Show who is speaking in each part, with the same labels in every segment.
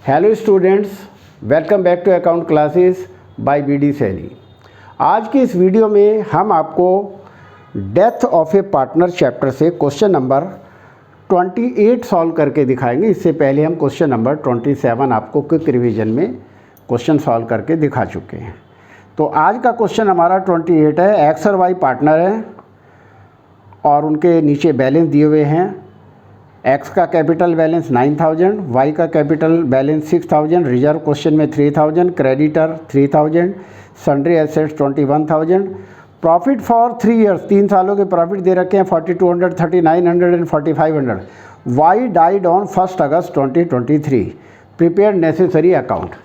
Speaker 1: Hello students, welcome back to account classes by BD Saini. आज की इस वीडियो में हम आपको death of a partner chapter से क्वेश्चन नंबर 28 सॉल्व करके दिखाएंगे। इससे पहले हम क्वेश्चन नंबर 27 आपको क्विक रिवीजन में क्वेश्चन सॉल्व करके दिखा चुके हैं। तो आज का क्वेश्चन हमारा 28 है। एक्स और वाई पार्टनर है और उनके नीचे बैलेंस दिए हुए हैं। एक्स का कैपिटल बैलेंस 9000, वाई का कैपिटल बैलेंस 6000, रिजर्व क्वेश्चन में 3000, creditor 3000, sundry assets 21000, profit for 3 years 3 सालों के प्रॉफिट दे रखे हैं 4200, 3900 and 4500। Y died on 1 August 2023। Prepare necessary account.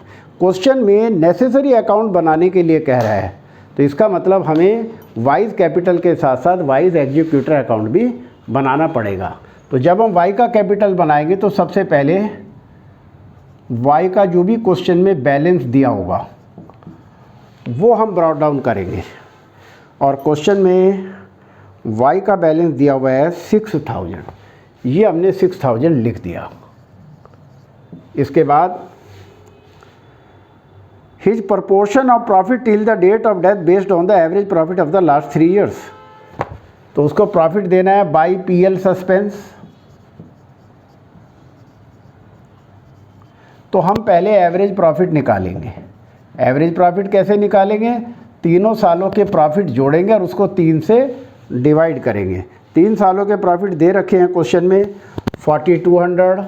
Speaker 1: Question में नेसेसरी अकाउंट बनाने के लिए कह रहा है, तो इसका मतलब हमें वाइज कैपिटल के साथ साथ वाइज एग्जीक्यूटर अकाउंट भी बनाना पड़ेगा। तो जब हम y का कैपिटल बनाएंगे तो सबसे पहले y का जो भी क्वेश्चन में बैलेंस दिया होगा वो हम ब्रॉट डाउन करेंगे। और क्वेश्चन में y का बैलेंस दिया हुआ है 6000, ये हमने 6000 लिख दिया। इसके बाद his proportion of profit till the date of death based on the average profit of the last 3 years. तो उसको प्रॉफिट देना है बाई PL सस्पेंस। तो हम पहले एवरेज प्रॉफिट निकालेंगे। एवरेज प्रॉफिट कैसे निकालेंगे? तीनों सालों के प्रॉफिट जोड़ेंगे और उसको 3 से डिवाइड करेंगे। 3 सालों के प्रॉफिट दे रखे हैं क्वेश्चन में 4200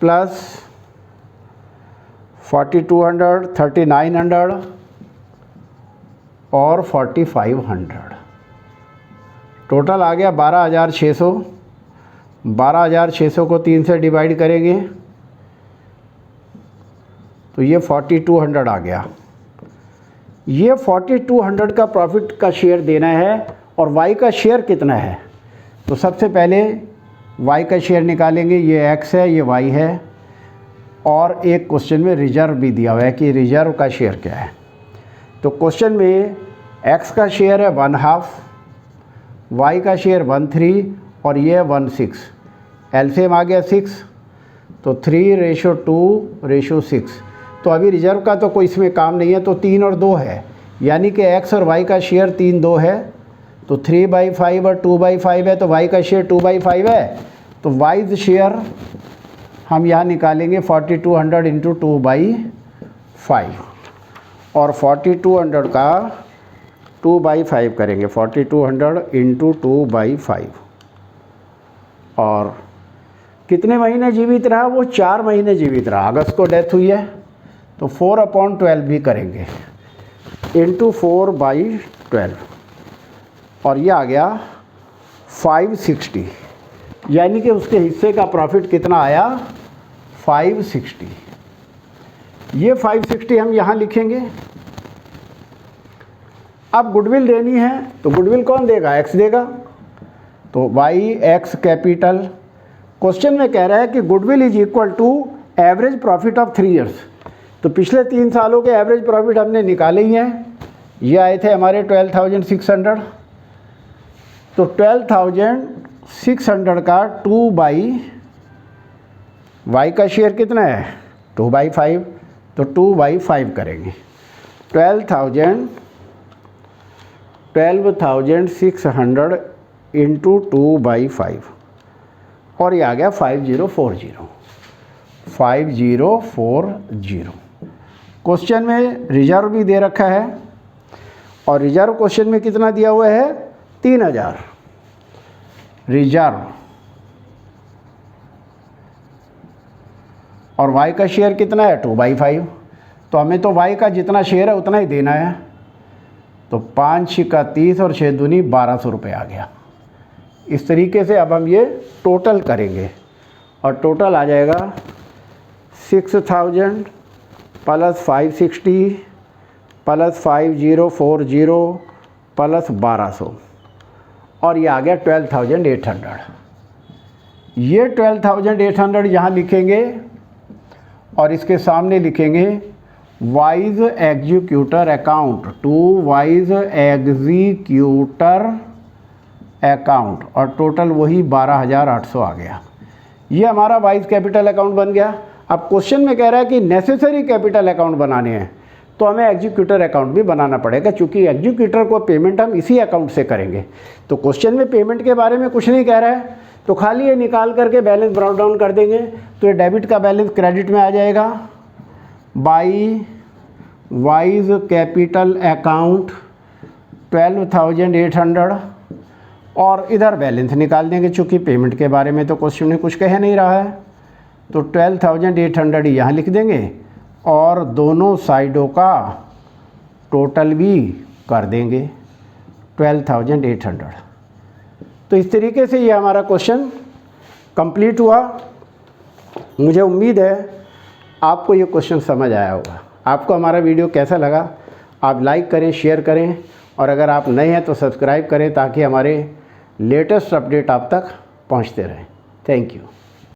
Speaker 1: प्लस 4200, 3900 और 4500। टोटल आ गया 12600। 12600 को 3 से डिवाइड करेंगे तो ये 4200 आ गया। ये 4200 का प्रॉफिट का शेयर देना है और वाई का शेयर कितना है? तो सबसे पहले वाई का शेयर निकालेंगे। ये एक्स है, ये वाई है। और एक क्वेश्चन में रिजर्व भी दिया हुआ है कि रिजर्व का शेयर क्या है। तो क्वेश्चन में एक्स का शेयर है 1/2, वाई का शेयर 1/3 और ये 1/6। एलसीएम आ गया 6, तो 3:2:6। तो अभी रिजर्व का तो कोई इसमें काम नहीं है, तो 3 और 2 है, यानी कि एक्स और वाई का शेयर 3-2 है। तो 3/5 और 2/5 है, तो वाई का शेयर 2/5 है। तो वाइज शेयर हम यहाँ निकालेंगे 4200 इंटू 2/5 और 4200 का 2/5 करेंगे। 4200 इंटू 2/5 और कितने महीने जीवित रहा? वो 4 महीने जीवित रहा। अगस्त को डेथ हुई है तो 4/12 भी करेंगे इंटू 4/12 और ये आ गया 560, यानी कि उसके हिस्से का प्रॉफिट कितना आया? 560। ये 560 हम यहाँ लिखेंगे। अब गुडविल देनी है तो गुडविल कौन देगा? एक्स देगा। तो वाई एक्स कैपिटल। क्वेश्चन में कह रहा है कि goodwill is equal to average profit of 3 years. तो पिछले 3 सालों के एवरेज प्रॉफिट हमने निकाले ही हैं। ये आए थे हमारे 12600। तो 12600 का 2/, वाई का शेयर कितना है? 2/5, तो 2/5 करेंगे। 12,600 इंटू 2/5 और ये आ गया 5040। क्वेश्चन में रिजर्व भी दे रखा है और रिजर्व क्वेश्चन में कितना दिया हुआ है? 3000 रिजर्व। और वाई का शेयर कितना है? 2/5। तो हमें तो वाई का जितना शेयर है उतना ही देना है। तो 5 का 30 और 6 दूनी 1200 रुपये आ गया। इस तरीके से अब हम ये टोटल करेंगे और टोटल आ जाएगा 6000 प्लस 560 प्लस 5040 प्लस 1200 और ये आ गया 12800। ये 12800 यहाँ लिखेंगे और इसके सामने लिखेंगे wise executor account, to wise executor account और टोटल वही 12800 आ गया। ये हमारा वाइज कैपिटल अकाउंट बन गया। अब क्वेश्चन में कह रहा है कि नेसेसरी कैपिटल अकाउंट बनाने हैं, तो हमें एग्जीक्यूटर अकाउंट भी बनाना पड़ेगा, क्योंकि एग्जीक्यूटर को पेमेंट हम इसी अकाउंट से करेंगे। तो क्वेश्चन में पेमेंट के बारे में कुछ नहीं कह रहा है, तो खाली ये निकाल करके बैलेंस ब्राउन डाउन कर देंगे, तो ये डेबिट का बैलेंस क्रेडिट में आ जाएगा बाई वाइज कैपिटल अकाउंट 12,800, और इधर बैलेंस निकाल देंगे, चूँकि पेमेंट के बारे में तो क्वेश्चन में कुछ कह नहीं रहा है, तो 12,800 यहाँ लिख देंगे और दोनों साइडों का टोटल भी कर देंगे 12,800। तो इस तरीके से ये हमारा क्वेश्चन कंप्लीट हुआ। मुझे उम्मीद है आपको ये क्वेश्चन समझ आया होगा। आपको हमारा वीडियो कैसा लगा आप लाइक करें, शेयर करें, और अगर आप नए हैं तो सब्सक्राइब करें, ताकि हमारे लेटेस्ट अपडेट आप तक पहुंचते रहें। Thank you.